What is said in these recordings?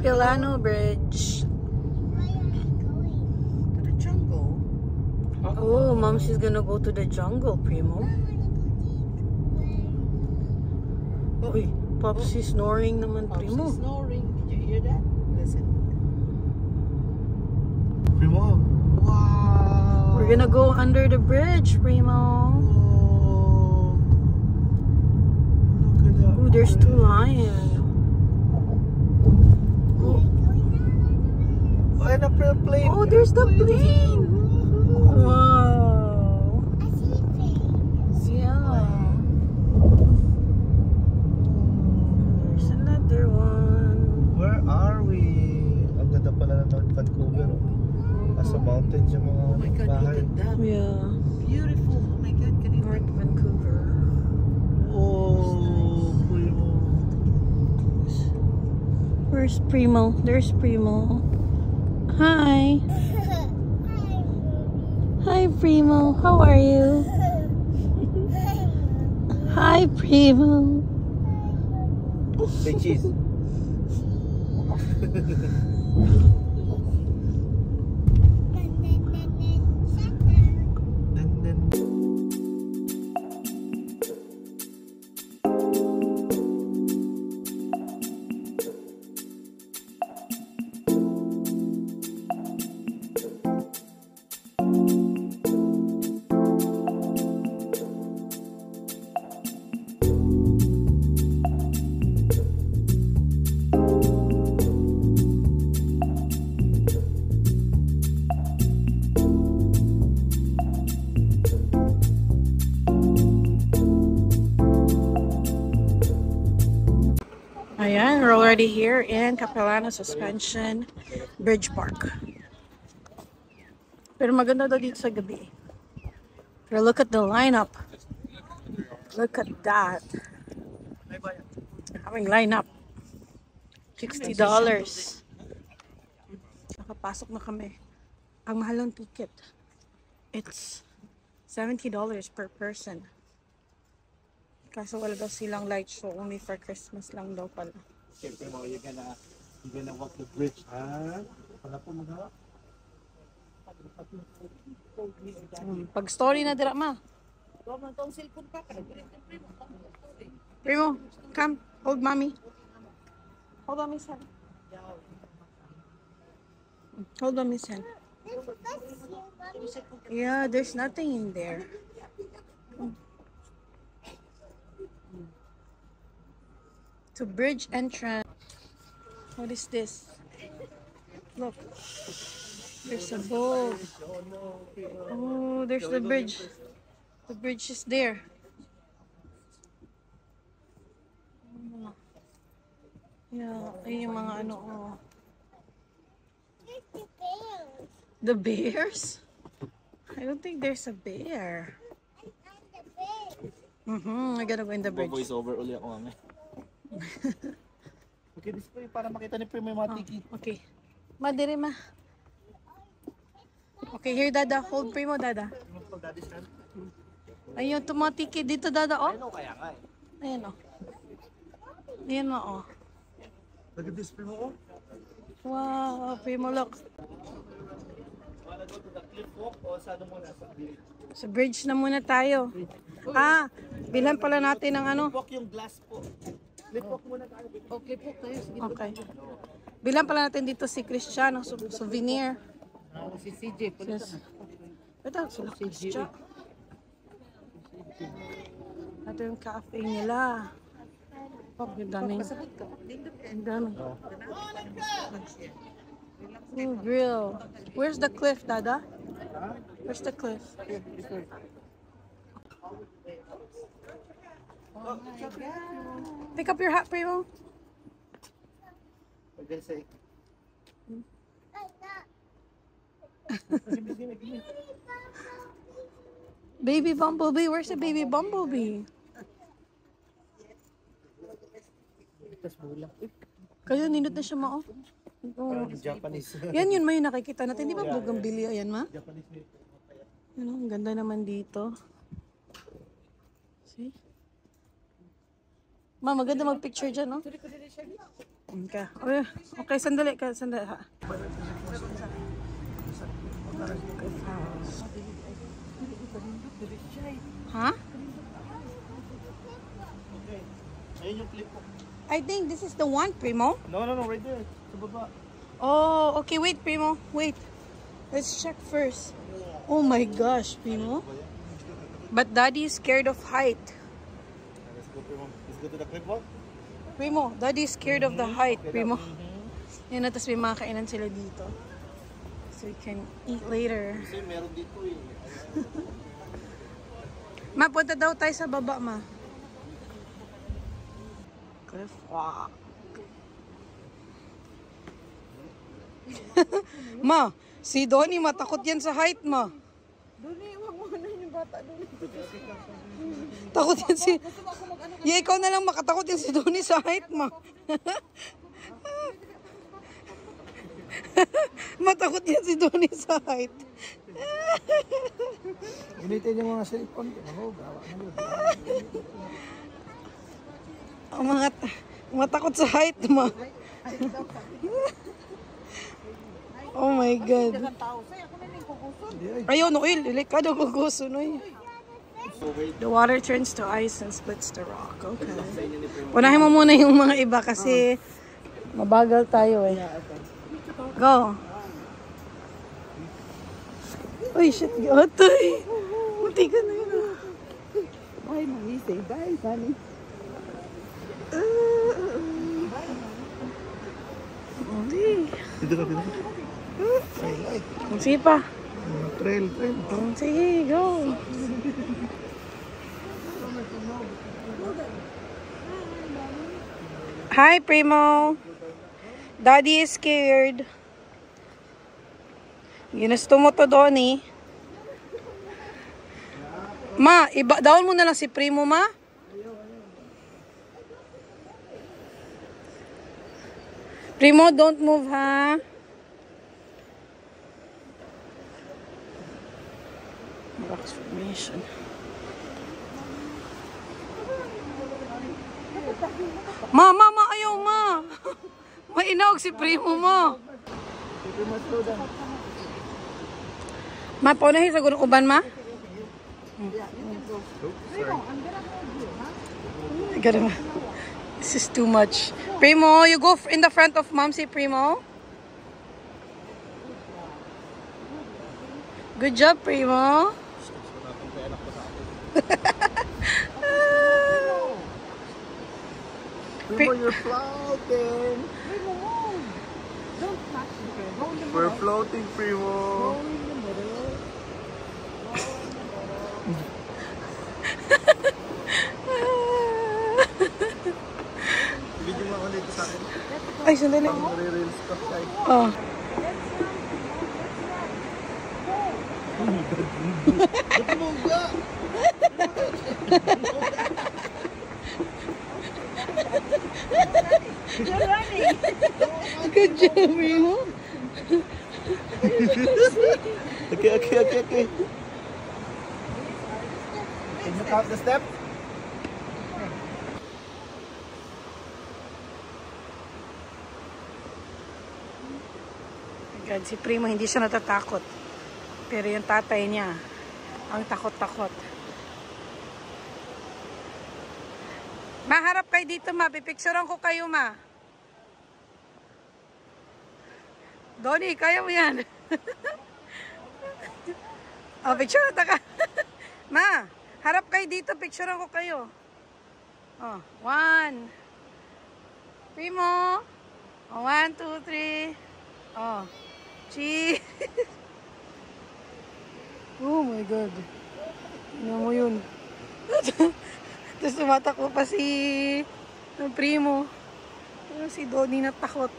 Capilano Bridge. To the jungle. Oh, Mom, she's gonna go to the jungle, Primo. Uy, Popsy snoring naman, Primo. She's snoring. Did you hear that? Listen. Primo. Wow. We're gonna go under the bridge, Primo. Oh. Look at that. Ooh, there's two lions. Oh, and a plane. Oh, there's the plane. Wow. Yeah. There's another one. Where are we? Ang ganda pala ng North Vancouver. Nasa mountains yung mga Oh my God, bahay. look at that. Yeah. Beautiful. Oh my God, can you North Vancouver. Oh, Primo. Where's Primo? There's Primo. Hi. Hi, Primo. How are you? Hi, Primo. Say cheese. Ayan, we're already here in Capilano Suspension Bridge Park. Pero maganda daw dito sa gabi. Pero look at the lineup. Look at that. Having lineup. $60. Nakapasok na kami. Ang mahal ng ticket. It's $70 per person. Kaso wala daw silang light show, only for Christmas lang daw pala. Okay, Primo, you're gonna walk the bridge. Wala po magawa. Pag story na dira ma. Primo, come, hold mommy. Hold mommy's hand. Hold mommy's hand. Yeah, there's nothing in there. To bridge entrance. What is this? Look. There's a boat. Oh, there's the bridge. The bridge is there. Yeah, ayun yung mga ano. Oh. The bears? I don't think there's a bear. I gotta go in the bridge. Voice over uli ako mami. Okay, display para makita ni Primo yung mga tiki. Okay. Madiri ma. Okay, here Dada. Hold Primo, Dada. Ayun, tumatiki dito, Dada, oh. Ano kaya nga eh? Ayan, oh. Ayan mo, oh. Look at this, Primo. Wow, Primo, look. Wanna go to the cliff walk o sa ano muna sa bridge? Sa bridge na muna tayo. Bilhan pala natin ng ano. Cliff walk yung glass po. Cliff walk muna tayo. Okay po tayo. Sige. Okay. Bilhan pala natin dito si Cristiano, souvenir. Si CJ. Yes. Ito, sila Cristiano. Ito yung cafe nila. Oh, ang dami. Ang dami. Oh, grill. Where's the cliff, Dada? Where's the cliff? Pick up your hat, Primo. Baby bumblebee. Where's the baby bumblebee? Kayo, nindot na siya ma, oh. Japanese. Yan yun, may nakikita natin. Di ba bougainvillea yan, ma? Yan, ang ganda naman dito. See? Ma, maganda mag-picture dyan, no? Okay. Okay, sandali ka. Sandali, ha? Ha? Ayun yung clip ko. I think this is the one, Primo. No, right there. Sa baba. Oh, okay. Wait, Primo. Wait. Let's check first. Oh my gosh, Primo. But Daddy is scared of height. Let's go, Primo. Let's go to the clip walk. Primo, Daddy is scared of the height, Primo. Yan na, tapos may mga kainan sila dito. So we can eat later. Kasi meron dito eh. Ma, punta daw tayo sa baba, ma. Cliff walk. Ma, si Donnie matakot yan sa height, ma. Duli, wag mo na yung bata. Duli. Takot yan si... Yeah, ikaw na lang makatakot yan si Donnie sa height, ma. Matakot yan si Donnie sa height. Initin yung mga cellphone. Ang mga matakot sa height, ma. Oh my God. Ayaw, no, ilikado ko gusto, no. The water turns to ice and splits the rock. Okay. Unahin mo muna yung mga iba kasi mabagal tayo eh. Go. Uy, shit. Atay. Munti ka na yun. Bye, Mami. Say bye, Mami. Dito ka. Sige pa. Trail. Sige, go. Hi, Primo. Daddy is scared. Ginusto mo to, Donnie. Ma, down mo na lang si Primo, ma. Primo, don't move, ha? Rocks formation. Ma, ayaw, ma. Mainawag si Primo mo. Ma, paunahin sa gunong uban, ma? This is too much. Primo, you go in the front of Mom, si Primo. Good job, Primo. Primo, you're floating. Don't touch me. Go in the middle. We're floating, Primo. Go in the middle. Video mo ulit sa akin. Ay, sandali. Nare-reels ka. Oh. Tumungga! You're running. Good job, Primo. Okay. Can you count the step? God, si Primo hindi siya natatakot. Pero yung tatay niya, ang takot-takot. Maharap kayo dito, ma. Pipicturean ko kayo, ma. Donnie, kaya mo yan. Oh, picture na ka. Ma, harap kayo dito. Picturean ko kayo. Oh, 1. Primo. Oh, 1, 2, 3. Oh, cheese. Oh my God. Ano mo yun? Tapos tumatakbo pa si Primo. Pero si Donnie natakot.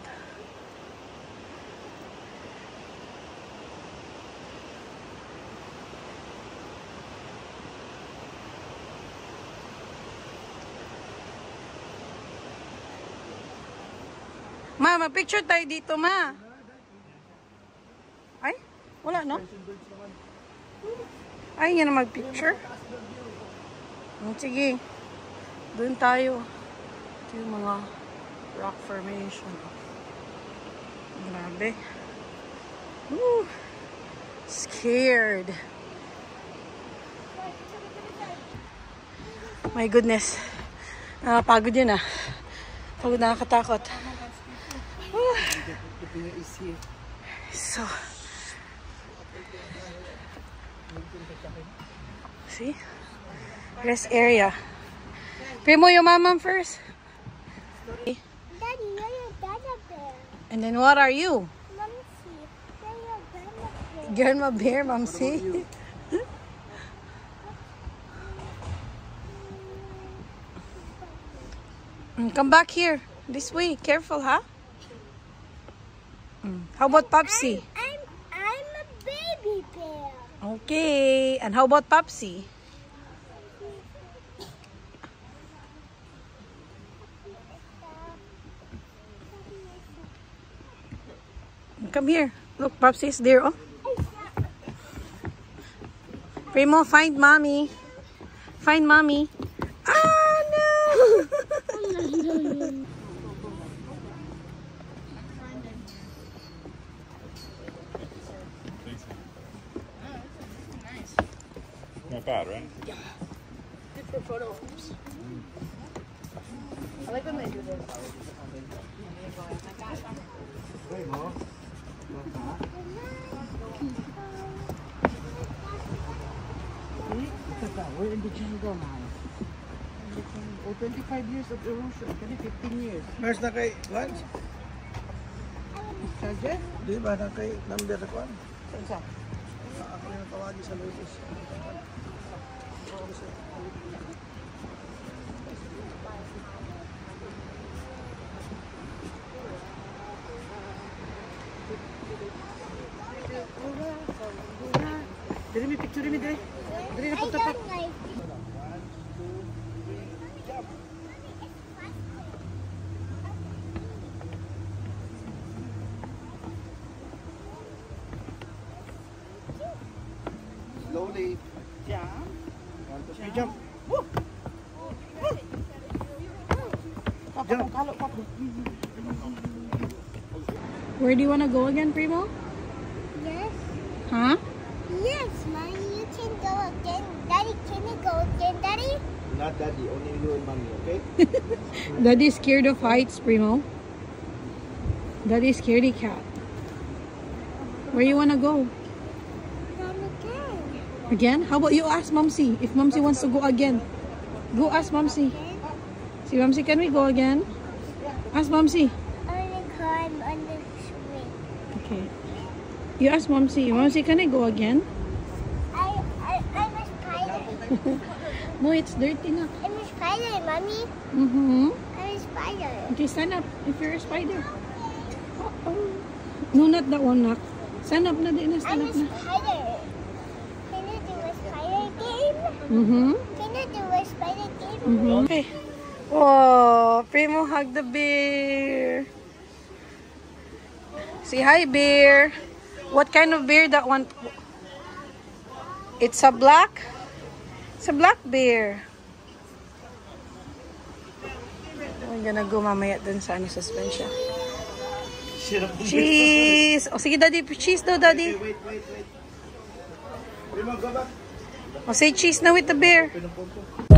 Ma, ma-picture tayo dito, ma. Ay, wala, no? Ay, yan na mag-picture. Sige, doon tayo. Ito yung mga rock formation. Grabe. Woo! Scared. My goodness. Pagod yun ah. Pagod, nakakatakot. Woo! So, see? Rest area. Primo, your mama first. Daddy, you're your dada bear. And then what are you? Mumsy, you're your grandma bear. Grandma bear, Momsy. Come back here. This way. Careful, huh? How about Popsy? I'm a baby bear. Okay. And how about Popsy? Come here. Look, Popsy is there. Oh. Primo, find mommy. Find mommy. Ah, no! Not bad, right? Good for photos. I like when they do this. We're in the jungle now. Oh, 25 years of erosion. 15 years. Nurse na kay Juan? Sergeant? Di ba na kay number sa Juan? Saan sa? Ako yung tawagi sa Lourdes. Dali may picture mi dali. Dali na I punta pa. don't like Slowly. Jump. You jump. Jump. Kalo pa. Where do you want to go again, Primo? yes. Huh? Yes, Mommy, you can go again. Daddy, can you go again, Daddy? Not daddy, only you and mommy, okay? Daddy's scared of heights, Primo. Daddy's scaredy cat. Where you want to go? Then again. Again? How about you ask Momsy if Momsy wants to go again? Go ask Momsy. See, Momsy, can we go again? Ask Momsy. Only climb on the swing. Okay. You ask Momsy. Momsy, can I go again? I'm a spider. No, it's dirty na. I'm a spider, Mommy. Mm-hmm. I'm a spider. Okay, stand up if you're a spider. Uh-oh. No, not that one, Nak. Stand up na din. Stand I'm a up na. spider. Can you do a spider game? Mm-hmm. Can you do a spider game? Mm-hmm. Okay. Oh, Primo hug the bear. Say hi, bear. What kind of bear that one? It's a black? It's a black bear. We're gonna go mamaya dun sa ano, suspension. Cheese! O sige, Daddy. Cheese daw, Daddy. Wait. Primo, go back. O say cheese na with the bear. Pinapon ko.